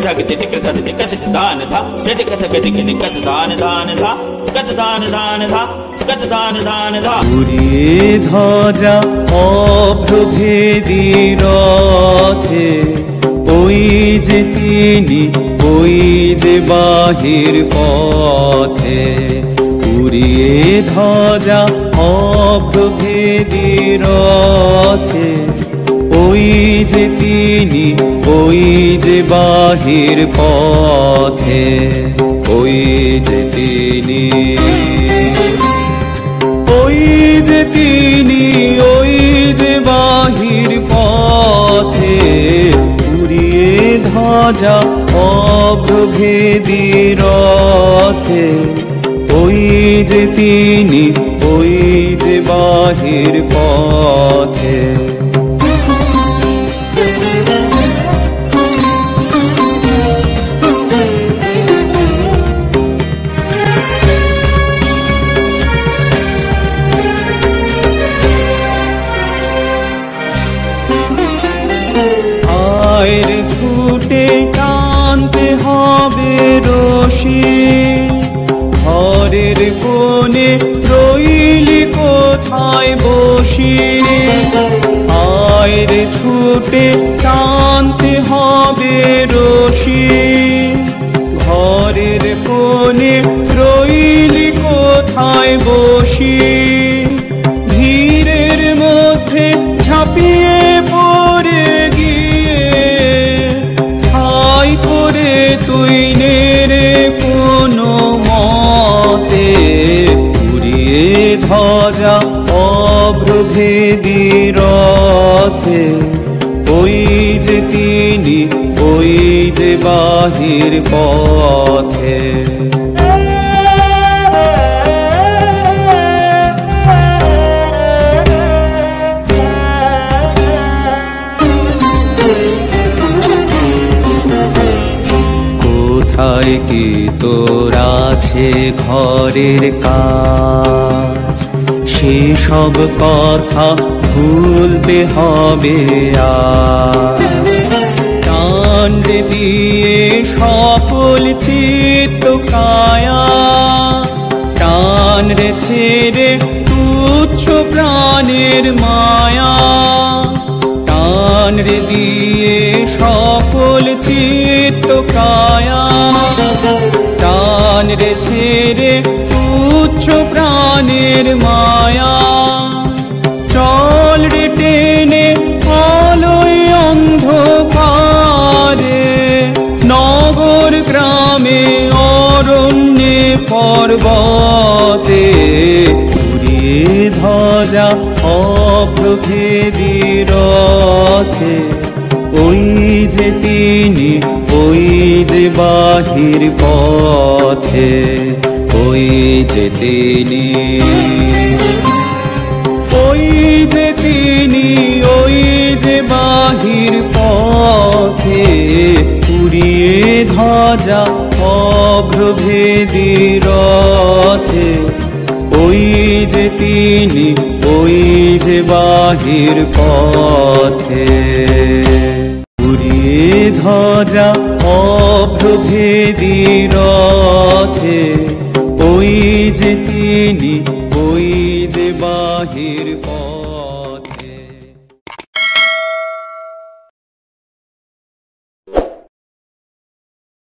धक तिक धर तिक सिक दान धा सिक धक तिक निकस दान दान धा कत दान दान धा कत दान दान धा। উড়িয়ে ধ্বজা অভ্রভেদী রথে, ওই যে তিনি, ওই যে বাহির পথে। উড়িয়ে ধ্বজা অভ্রভেদী রথে, ওই যে তিনি, ওই যে বাহির পথে। ওই যে তিনি, ওই যে তিনি, ওই যে বাহির পথে। উড়িয়ে ধ্বজা অভ্রভেদী রথে, ওই যে তিনি, ওই যে বাহির পথে। আয়ের ছুটে টানতে হবে রশি, ঘরের কোণে রইলি কোথায় বসি। আয়ের ছুটে টানতে হবে রশি, ঘরের কোণে রইলি কোথায় বসি। ভিড়ের মধ্যে ঝাঁপিয়ে পড়ে গিয়ে ঠাই করে তুই নেড়ে কোনো মতে। উড়িয়ে ধ্বজা অভ্রভেদী রথে, ওই যে তিনি, ওই যে বাহির পথে। কোথায় কি তোর আছে ঘরের কাজ, সেসব কথা ভুলতে হবে আজ। টান দিয়ে সকল চিত্ত কায়া, টান রে ছেড়ে তুচ্ছ প্রাণের মায়া। টান রে দিয়ে সকল চিত্ত কায়া, টান রে ছেড়ে তুচ্ছ প্রাণের মায়া। চল রে টেনে আলোয় অন্ধকারে, নগর গ্রামে অরণ্যে পর্বতে। উড়িয়ে ধ্বজা অভ্রভেদী রথে, ওই যে তিনি, ওই যে বাহির পথে। ওই যে তিনি, ওই যে তিনি, ওই যে বাহির পথে। উড়িয়ে ধ্বজা অভ্রভেদী রথে, ওই যে তিনি, ওই যে বাহির পথে। উড়িয়ে ধ্বজা অভ্রভেদী রথে, ওই যে তিনি, ওই যে বাহির পথে।